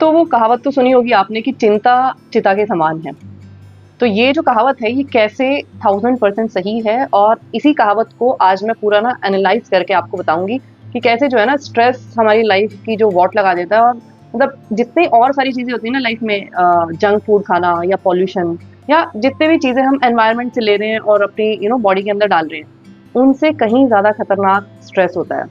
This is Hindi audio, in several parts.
तो वो कहावत तो सुनी होगी आपने कि चिंता चिता के समान है। तो ये जो कहावत है ये कैसे 1000% सही है, और इसी कहावत को आज मैं पूरा ना एनालाइज करके आपको बताऊंगी कि कैसे जो है ना स्ट्रेस हमारी लाइफ की जो वॉट लगा देता है। और मतलब जितनी और सारी चीजें होती है ना लाइफ में, जंक फूड खाना या पॉल्यूशन या जितने भी चीजें हम एनवायरनमेंट से ले रहे हैं और अपनी बॉडी के अंदर डाल रहे हैं, उनसे कहीं ज्यादा खतरनाक स्ट्रेस होता है।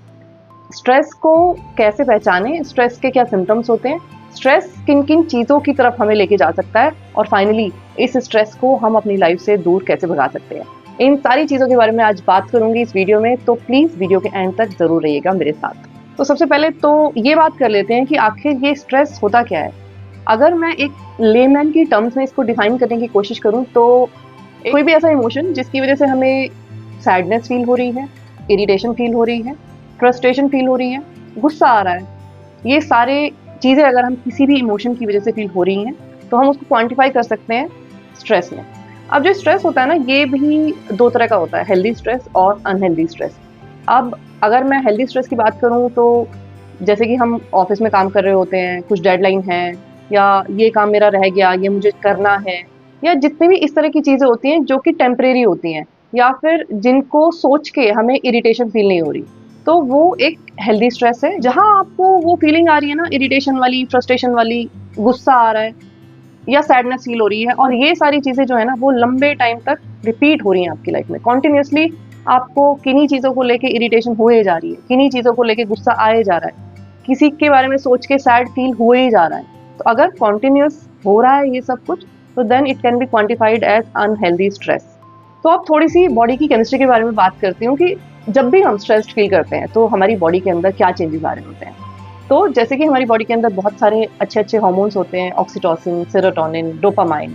स्ट्रेस को कैसे पहचानें, स्ट्रेस के क्या सिम्टम्स होते हैं, स्ट्रेस किन किन चीज़ों की तरफ हमें लेके जा सकता है, और फाइनली इस स्ट्रेस को हम अपनी लाइफ से दूर कैसे भगा सकते हैं, इन सारी चीज़ों के बारे में आज बात करूंगी इस वीडियो में। तो प्लीज़ वीडियो के एंड तक ज़रूर रहिएगा मेरे साथ। तो सबसे पहले तो ये बात कर लेते हैं कि आखिर ये स्ट्रेस होता क्या है। अगर मैं एक लेमैन की टर्म्स में इसको डिफाइन करने की कोशिश करूँ तो कोई भी ऐसा इमोशन जिसकी वजह से हमें सैडनेस फील हो रही है, इरिटेशन फील हो रही है, फ्रस्ट्रेशन फील हो रही है, गुस्सा आ रहा है, ये सारे चीज़ें अगर हम किसी भी इमोशन की वजह से फील हो रही हैं तो हम उसको क्वांटिफाई कर सकते हैं स्ट्रेस में। अब जो स्ट्रेस होता है ना ये भी दो तरह का होता है, हेल्दी स्ट्रेस और अनहेल्दी स्ट्रेस। अब अगर मैं हेल्दी स्ट्रेस की बात करूँ तो जैसे कि हम ऑफिस में काम कर रहे होते हैं, कुछ डेडलाइन है या ये काम मेरा रह गया, ये मुझे करना है, या जितनी भी इस तरह की चीज़ें होती हैं जो कि टेम्परेरी होती हैं या फिर जिनको सोच के हमें इरिटेशन फील नहीं हो रही, तो वो एक हेल्दी स्ट्रेस है। जहाँ आपको वो फीलिंग आ रही है ना इरिटेशन वाली, फ्रस्ट्रेशन वाली, गुस्सा आ रहा है या सैडनेस फील हो रही है, और ये सारी चीज़ें जो है ना वो लंबे टाइम तक रिपीट हो रही हैं आपकी लाइफ में। कॉन्टिन्यूसली आपको किन्हीं चीज़ों को लेके इरिटेशन हुए जा रही है, किन्हीं चीज़ों को लेके गुस्सा आए जा रहा है, किसी के बारे में सोच के सैड फील हुए ही जा रहा है। तो अगर कॉन्टिन्यूस हो रहा है ये सब कुछ, तो then it can be quantified as unhealthy stress. तो अब थोड़ी सी बॉडी की केमिस्ट्री के बारे में बात करती हूँ कि जब भी हम स्ट्रेस्ड फील करते हैं तो हमारी बॉडी के अंदर क्या चेंजेस आ रहे होते हैं। तो जैसे कि हमारी बॉडी के अंदर बहुत सारे अच्छे अच्छे हार्मोन्स होते हैं, oxytocin, serotonin, dopamine,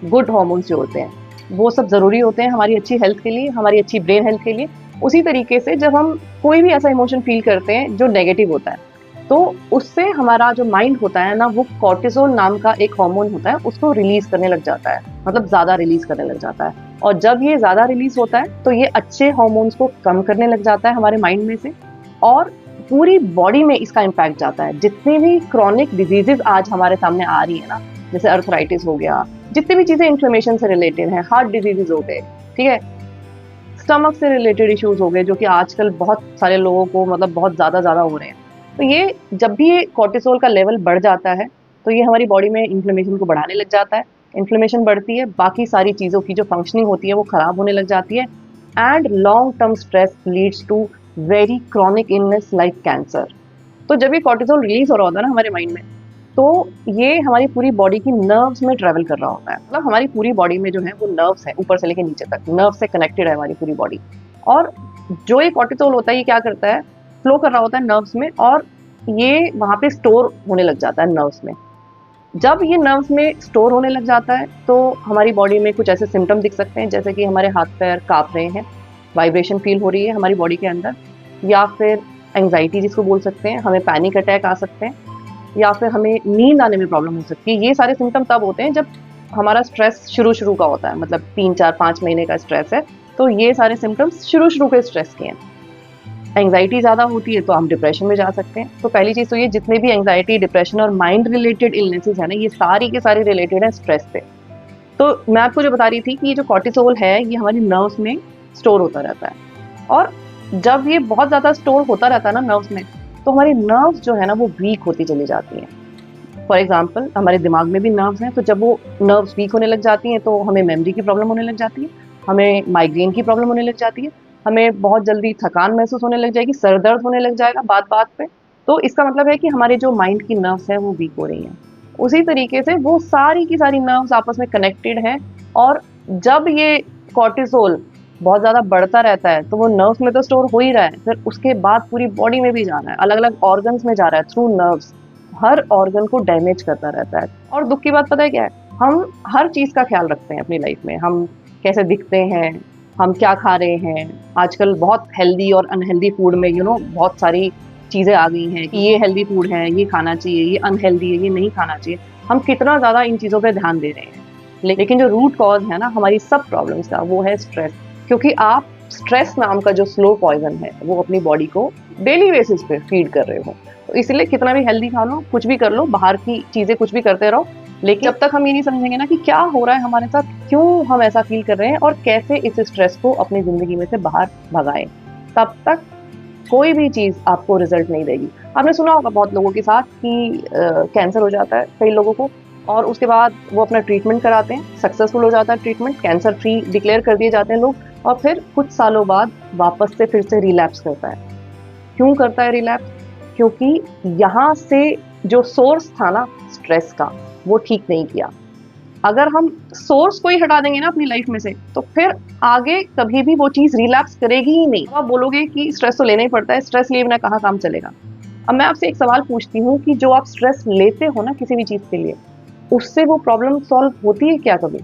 good hormones जो होते हैं वो सब ज़रूरी होते हैं हमारी अच्छी हेल्थ के लिए, हमारी अच्छी ब्रेन हेल्थ के लिए। उसी तरीके से जब हम कोई भी ऐसा इमोशन फील करते हैं जो नेगेटिव होता है, तो उससे हमारा जो माइंड होता है ना वो कॉर्टिसोल नाम का एक हार्मोन होता है, उसको रिलीज करने लग जाता है, मतलब ज़्यादा रिलीज करने लग जाता है। और जब ये ज़्यादा रिलीज होता है तो ये अच्छे हार्मोन्स को कम करने लग जाता है हमारे माइंड में से, और पूरी बॉडी में इसका इम्पैक्ट जाता है। जितनी भी क्रॉनिक डिजीजेज आज हमारे सामने आ रही है ना, जैसे अर्थराइटिस हो गया, जितनी भी चीज़ें इन्फ्लेमेशन से रिलेटेड हैं, हार्ट डिजीजेज हो गए, ठीक है, स्टमक से रिलेटेड इश्यूज हो गए जो कि आजकल बहुत सारे लोगों को मतलब बहुत ज़्यादा हो रहे हैं। तो ये जब भी ये कॉर्टिसोल का लेवल बढ़ जाता है तो ये हमारी बॉडी में इन्फ्लेमेशन को बढ़ाने लग जाता है। इन्फ्लेमेशन बढ़ती है, बाकी सारी चीज़ों की जो फंक्शनिंग होती है वो ख़राब होने लग जाती है, and long term stress leads to very chronic illness like cancer. तो जब ये कॉर्टिसोल रिलीज हो रहा होता है ना हमारे माइंड में, तो ये हमारी पूरी बॉडी की नर्व्स में ट्रेवल कर रहा होता है। मतलब हमारी पूरी बॉडी में जो है वो नर्व्स है, ऊपर से लेके नीचे तक नर्व से कनेक्टेड है हमारी पूरी बॉडी। और जो ये कॉर्टिसोल होता है ये क्या करता है, फ्लो कर रहा होता है नर्व्स में, और ये वहाँ पे स्टोर होने लग जाता है नर्व्स में। जब ये नर्व्स में स्टोर होने लग जाता है तो हमारी बॉडी में कुछ ऐसे सिम्टम दिख सकते हैं, जैसे कि हमारे हाथ पैर काँप रहे हैं, वाइब्रेशन फील हो रही है हमारी बॉडी के अंदर, या फिर एंग्जाइटी जिसको बोल सकते हैं, हमें पैनिक अटैक आ सकते हैं, या फिर हमें नींद आने में प्रॉब्लम हो सकती है। ये सारे सिम्टम तब होते हैं जब हमारा स्ट्रेस शुरू का होता है, मतलब 3 4 5 महीने का स्ट्रेस है तो ये सारे सिम्टम्स शुरू के स्ट्रेस के हैं। एंग्जाइटी ज़्यादा होती है तो हम डिप्रेशन में जा सकते हैं। तो पहली चीज़ तो ये जितने भी एंग्जाइटी, डिप्रेशन और माइंड रिलेटेड इलनेसेस है ना, ये सारी के सारी रिलेटेड है स्ट्रेस से। तो मैं आपको जो बता रही थी कि ये जो कॉर्टिसोल है ये हमारी नर्व्स में स्टोर होता रहता है, और जब ये बहुत ज़्यादा स्टोर होता रहता है ना नर्व्स में, तो हमारी नर्व्स जो है ना वो वीक होती चली जाती हैं। फॉर एग्जाम्पल हमारे दिमाग में भी नर्व्स हैं, तो जब वो नर्व्स वीक होने लग जाती हैं तो हमें मेमोरी की प्रॉब्लम होने लग जाती है, हमें माइग्रेन की प्रॉब्लम होने लग जाती है, हमें बहुत जल्दी थकान महसूस होने लग जाएगी, सर दर्द होने लग जाएगा बात बात पे। तो इसका मतलब है कि हमारे जो माइंड की नर्व्स हैं वो वीक हो रही हैं। उसी तरीके से वो सारी की सारी नर्व्स आपस में कनेक्टेड हैं, और जब ये कॉर्टिसोल बहुत ज़्यादा बढ़ता रहता है तो वो नर्व्स में तो स्टोर हो ही रहा है, फिर उसके बाद पूरी बॉडी में भी जा रहा है, अलग अलग ऑर्गन्स में जा रहा है थ्रू नर्व्स, हर ऑर्गन को डैमेज करता रहता है। और दुख की बात पता है क्या है, हम हर चीज़ का ख्याल रखते हैं अपनी लाइफ में, हम कैसे दिखते हैं, हम क्या खा रहे हैं। आजकल बहुत हेल्दी और अनहेल्दी फूड में बहुत सारी चीज़ें आ गई हैं कि ये हेल्दी फूड है, ये खाना चाहिए, ये अनहेल्दी है, ये नहीं खाना चाहिए। हम कितना ज़्यादा इन चीज़ों पे ध्यान दे रहे हैं, लेकिन जो रूट कॉज है ना हमारी सब प्रॉब्लम्स का वो है स्ट्रेस। क्योंकि आप स्ट्रेस नाम का जो स्लो पॉइजन है वो अपनी बॉडी को डेली बेसिस पे फीड कर रहे हो। तो इसलिए कितना भी हेल्दी खा लो, कुछ भी कर लो, बाहर की चीजें कुछ भी करते रहो, लेकिन जब तक हम ये नहीं समझेंगे ना कि क्या हो रहा है हमारे साथ, क्यों हम ऐसा फील कर रहे हैं और कैसे इस स्ट्रेस को अपनी जिंदगी में से बाहर भगाएं, तब तक कोई भी चीज आपको रिजल्ट नहीं देगी। आपने सुना होगा बहुत लोगों के साथ कि कैंसर हो जाता है कई लोगों को, और उसके बाद वो अपना ट्रीटमेंट कराते हैं, सक्सेसफुल हो जाता है ट्रीटमेंट, कैंसर फ्री डिक्लेयर कर दिए जाते हैं लोग, और फिर कुछ सालों बाद वापस से फिर से रिलैप्स करता है। क्यों करता है रिलैप्स? क्योंकि यहाँ से जो सोर्स था ना स्ट्रेस का, वो ठीक नहीं किया। अगर हम सोर्स को ही हटा देंगे ना अपनी लाइफ में से, तो फिर आगे कभी भी वो चीज रिलैप्स करेगी ही नहीं। आप बोलोगे कि स्ट्रेस तो लेना ही पड़ता है, स्ट्रेस लिए बिना कहाँ काम चलेगा। अब मैं आपसे एक सवाल पूछती हूँ कि जो आप स्ट्रेस लेते हो ना किसी भी चीज के लिए, उससे वो प्रॉब्लम सॉल्व होती है क्या कभी?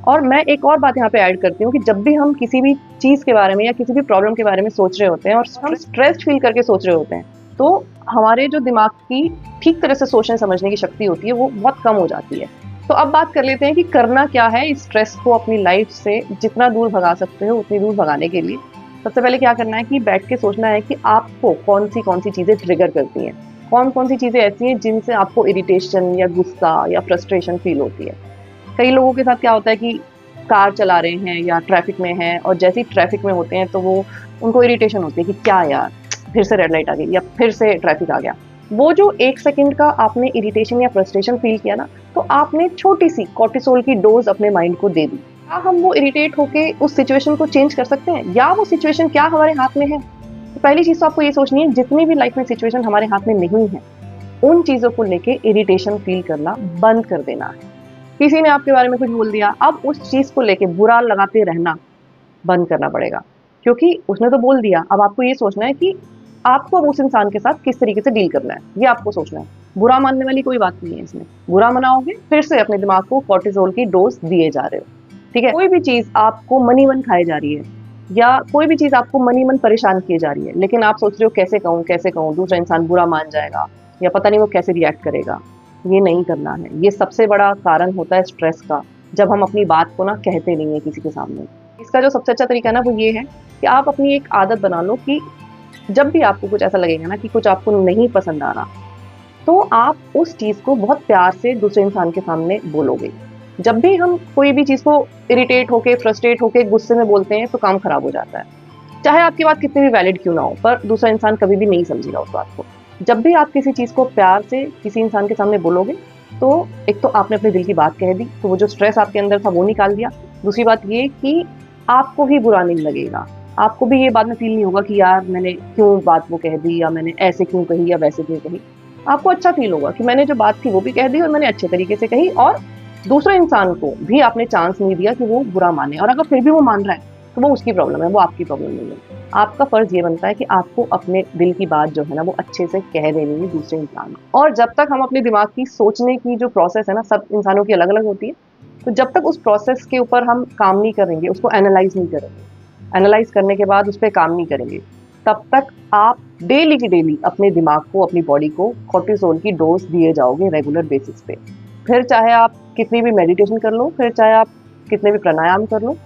और मैं एक और बात यहाँ पे ऐड करती हूँ कि जब भी हम किसी भी चीज के बारे में या किसी भी प्रॉब्लम के बारे में सोच रहे होते हैं और हम स्ट्रेस फील करके सोच रहे होते हैं, तो हमारे जो दिमाग की ठीक तरह से सोचने समझने की शक्ति होती है वो बहुत कम हो जाती है। तो अब बात कर लेते हैं कि करना क्या है इस स्ट्रेस को अपनी लाइफ से जितना दूर भगा सकते हो उतनी दूर भगाने के लिए। सबसे पहले क्या करना है कि बैठ के सोचना है कि आपको कौन सी चीजें ट्रिगर करती हैं, कौन सी चीजें ऐसी हैं जिनसे आपको इरिटेशन या गुस्सा या फ्रस्ट्रेशन फील होती है। कई लोगों के साथ क्या होता है कि कार चला रहे हैं या ट्रैफिक में हैं, और जैसे ही ट्रैफिक में होते हैं तो वो उनको इरिटेशन होती है कि क्या यार फिर से रेड लाइट आ गई या फिर से ट्रैफिक आ गया। वो जो 1 सेकंड का आपने इरिटेशन या फ्रस्ट्रेशन फील किया ना, तो आपने छोटी सी कॉर्टिसोल की डोज अपने माइंड को दे दी। क्या हम वो इरिटेट होके उस सिचुएशन को चेंज कर सकते हैं, या वो सिचुएशन क्या हमारे हाथ में है? तो पहली चीज तो आपको ये सोचनी है, जितनी भी लाइफ में सिचुएशन हमारे हाथ में नहीं है, उन चीजों को लेके इरिटेशन फील करना बंद कर देना है। किसी ने आपके बारे में कुछ बोल दिया, अब उस चीज को लेके बुरा लगाते रहना बंद करना पड़ेगा, क्योंकि उसने तो बोल दिया। अब आपको ये सोचना है कि आपको अब उस इंसान के साथ किस तरीके से डील करना है, ये आपको सोचना है। बुरा मानने वाली कोई बात नहीं है इसमें। बुरा मनाओगे फिर से अपने दिमाग को कॉर्टिसोल की डोज दिए जा रहे हो, ठीक है? कोई भी चीज आपको मनी मन खाई जा रही है, या कोई भी चीज आपको मनी मन परेशान किए जा रही है, लेकिन आप सोच रहे हो कैसे कहूँ, दूसरा इंसान बुरा मान जाएगा या पता नहीं वो कैसे रिएक्ट करेगा। ये नहीं करना है। ये सबसे बड़ा कारण होता है स्ट्रेस का, जब हम अपनी बात को ना कहते नहीं है किसी के सामने। इसका जो सबसे अच्छा तरीका ना वो ये है कि आप अपनी एक आदत बना लो कि जब भी आपको कुछ ऐसा लगेगा ना कि कुछ आपको नहीं पसंद आ रहा, तो आप उस चीज को बहुत प्यार से दूसरे इंसान के सामने बोलोगे। जब भी हम कोई भी चीज को इरिटेट होके, फ्रस्ट्रेट होके, गुस्से में बोलते हैं तो काम खराब हो जाता है। चाहे आपकी बात कितनी भी वैलिड क्यों ना हो, पर दूसरा इंसान कभी भी नहीं समझेगा उस बात को। जब भी आप किसी चीज को प्यार से किसी इंसान के सामने बोलोगे, तो एक तो आपने अपने दिल की बात कह दी, तो वो जो स्ट्रेस आपके अंदर था वो निकाल दिया। दूसरी बात ये कि आपको भी बुरा नहीं लगेगा, आपको भी ये बाद में फील नहीं होगा कि यार मैंने क्यों बात वो कह दी, या मैंने ऐसे क्यों कही या वैसे क्यों कही। आपको अच्छा फील होगा कि मैंने जो बात थी वो भी कह दी और मैंने अच्छे तरीके से कही, और दूसरे इंसान को भी आपने चांस नहीं दिया कि वो बुरा माने। और अगर फिर भी वो मान रहा है तो वो उसकी प्रॉब्लम है, वो आपकी प्रॉब्लम नहीं है। आपका फर्ज ये बनता है कि आपको अपने दिल की बात जो है ना वो अच्छे से कह देनी है दूसरे इंसान को। और जब तक हम अपने दिमाग की सोचने की जो प्रोसेस है ना, सब इंसानों की अलग अलग होती है, तो जब तक उस प्रोसेस के ऊपर हम काम नहीं करेंगे, उसको एनालाइज नहीं करेंगे, एनालाइज करने के बाद उस पर काम नहीं करेंगे, तब तक आप डेली की डेली अपने दिमाग को, अपनी बॉडी को कॉर्टिसोल की डोज दिए जाओगे रेगुलर बेसिस पे। फिर चाहे आप कितनी भी मेडिटेशन कर लो, फिर चाहे आप कितने भी प्राणायाम कर लो,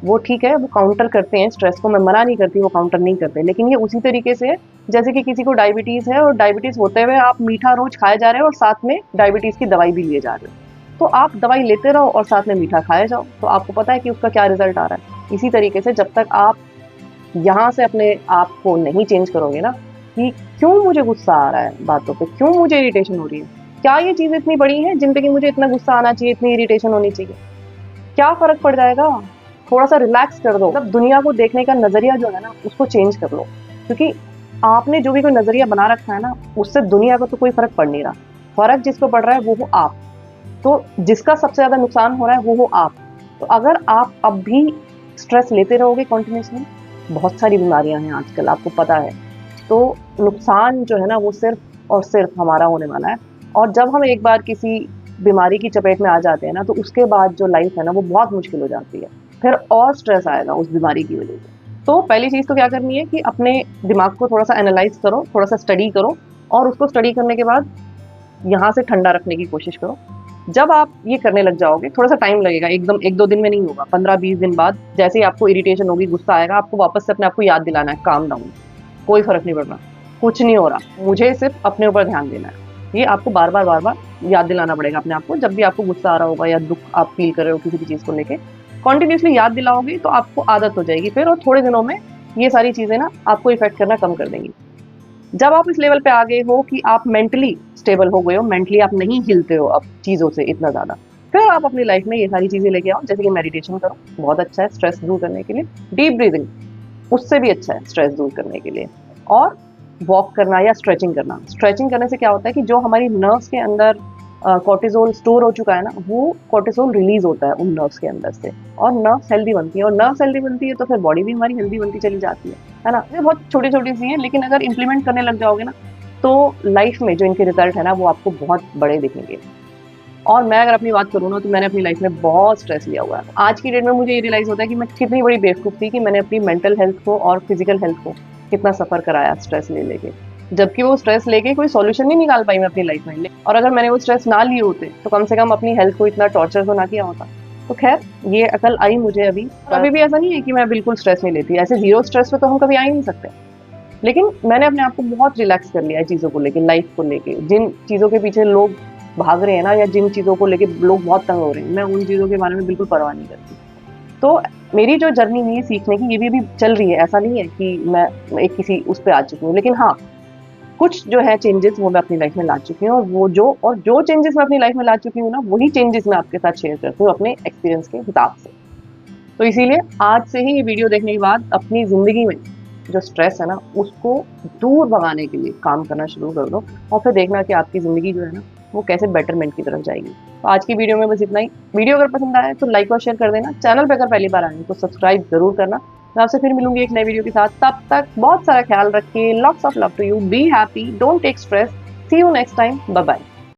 वो ठीक है, वो काउंटर करते हैं स्ट्रेस को, मैं मना नहीं करती वो काउंटर नहीं करते, लेकिन ये उसी तरीके से है जैसे कि किसी को डायबिटीज है और डायबिटीज होते हुए आप मीठा रोज खाए जा रहे हो और साथ में डायबिटीज की दवाई भी लिए जा रहे हो। तो आप दवाई लेते रहो और साथ में मीठा खाए जाओ, तो आपको पता है कि उसका क्या रिजल्ट आ रहा है। इसी तरीके से जब तक आप यहाँ से अपने आप को नहीं चेंज करोगे ना कि क्यों मुझे गुस्सा आ रहा है बातों पे, क्यों मुझे इरिटेशन हो रही है, क्या ये चीज़ इतनी बड़ी है जिन पे कि मुझे इतना गुस्सा आना चाहिए, इतनी इरिटेशन होनी चाहिए, क्या फर्क पड़ जाएगा? थोड़ा सा रिलैक्स कर दो। मतलब दुनिया को देखने का नजरिया जो है ना उसको चेंज कर लो, क्योंकि आपने जो भी कोई नजरिया बना रखा है ना उससे दुनिया को तो कोई फर्क पड़ नहीं रहा। फर्क जिसको पड़ रहा है वो हो आप। तो जिसका सबसे ज्यादा नुकसान हो रहा है वो हो आप। तो अगर आप अब भी स्ट्रेस लेते रहोगे कॉन्टिन्यूसली, बहुत सारी बीमारियां हैं आजकल आपको पता है, तो नुकसान जो है ना वो सिर्फ और सिर्फ हमारा होने वाला है। और जब हम एक बार किसी बीमारी की चपेट में आ जाते हैं ना, तो उसके बाद जो लाइफ है ना वो बहुत मुश्किल हो जाती है, फिर और स्ट्रेस आएगा उस बीमारी की वजह से। तो पहली चीज तो क्या करनी है कि अपने दिमाग को थोड़ा सा एनालाइज करो, थोड़ा सा स्टडी करो, और उसको स्टडी करने के बाद यहाँ से ठंडा रखने की कोशिश करो। जब आप ये करने लग जाओगे, थोड़ा सा टाइम लगेगा, एकदम 1-2 दिन में नहीं होगा, 15-20 दिन बाद जैसे ही आपको इरिटेशन होगी, गुस्सा आएगा, आपको वापस से अपने आप को याद दिलाना है, काम डाउन, कोई फ़र्क नहीं पड़ रहा, कुछ नहीं हो रहा, मुझे सिर्फ अपने ऊपर ध्यान देना है। ये आपको बार-बार याद दिलाना पड़ेगा अपने आप को, जब भी आपको गुस्सा आ रहा होगा या दुःख आप फ़ील कर रहे हो किसी भी चीज़ को लेके, कंटिन्यूअसली याद दिलाओगे तो आपको आदत हो जाएगी फिर, और थोड़े दिनों में ये सारी चीज़ें ना आपको इफ़ेक्ट करना कम कर देंगी। जब आप इस लेवल पे आ गए हो कि आप मेंटली स्टेबल हो गए हो, मेंटली आप नहीं हिलते हो अब चीज़ों से इतना ज़्यादा, फिर आप अपनी लाइफ में ये सारी चीज़ें लेके आओ, जैसे कि मेडिटेशन करो, बहुत अच्छा है स्ट्रेस दूर करने के लिए, डीप ब्रीदिंग उससे भी अच्छा है स्ट्रेस दूर करने के लिए, और वॉक करना या स्ट्रेचिंग करना। स्ट्रेचिंग करने से क्या होता है कि जो हमारी नर्व्स के अंदर कॉर्टिसोल स्टोर हो चुका है ना, वो कॉर्टिसोल रिलीज होता है उन नर्व्स के अंदर से, और नर्व्स हेल्दी बनती है, और नर्व्स हेल्दी बनती है तो फिर बॉडी भी हमारी हेल्दी बनती चली जाती है ना। ये बहुत छोटी-छोटी सी हैं, लेकिन अगर इम्प्लीमेंट करने लग जाओगे ना, तो लाइफ में जो इनके रिजल्ट है ना, वो आपको बहुत बड़े दिखेंगे। और मैं अगर अपनी बात करूँ ना, तो मैंने अपनी लाइफ में बहुत स्ट्रेस लिया हुआ है। आज की डेट में मुझे ये रियलाइज़ होता है कि मैं कितनी बड़ी बेवकूफ़ थी कि मैंने अपनी मेंटल हेल्थ को और फिज़िकल हेल्थ को कितना सफ़र कराया स्ट्रेस ले लेके। जबकि वो स्ट्रेस लेके कोई सॉल्यूशन नहीं निकाल पाई मैं अपनी लाइफ में। और अगर मैंने वो स्ट्रेस ना लिए होते, तो कम से कम अपनी हेल्थ को इतना टॉर्चर तो ना किया होता। तो ख़ैर, ये अकल आई मुझे अभी। और अभी भी ऐसा नहीं है कि मैं बिल्कुल स्ट्रेस नहीं लेती। ऐसे ज़ीरो स्ट्रेस पे तो हम कभी आ ही नहीं सकते। लेकिन मैंने अपने आप को बहुत रिलैक्स कर लिया है चीज़ों को लेके, लाइफ को लेके। जिन चीज़ों के पीछे लोग भाग रहे हैं ना, या जिन चीज़ों को लेके लोग बहुत तंग हो रहे हैं, मैं उन चीज़ों के बारे में बिल्कुल परवाह नहीं करती। तो मेरी जो जर्नी है सीखने की, ये भी अभी चल रही है। ऐसा नहीं है कि मैं एक किसी उस पे आ चुकी हूँ। लेकिन हाँ, कुछ जो है चेंजेस वो मैं अपनी लाइफ में ला चुकी हूँ, और जो चेंजेस मैं अपनी लाइफ में ला चुकी हूँ ना, वही चेंजेस मैं आपके साथ शेयर करती हूँ अपने एक्सपीरियंस के हिसाब से। तो इसीलिए आज से ही ये वीडियो देखने के बाद अपनी ज़िंदगी में जो स्ट्रेस है ना, उसको दूर भगाने के लिए काम करना शुरू कर दो, और फिर देखना कि आपकी ज़िंदगी जो है ना, वो कैसे बेटरमेंट की तरफ जाएगी। तो आज की वीडियो में बस इतना ही। वीडियो अगर पसंद आए तो लाइक और शेयर कर देना। चैनल पे अगर पहली बार आए तो सब्सक्राइब ज़रूर करना। मैं आपसे फिर मिलूंगी एक नए वीडियो के साथ। तब तक बहुत सारा ख्याल रखिए। Lots of love to you. Be happy, don't take stress. See you next time. Bye bye.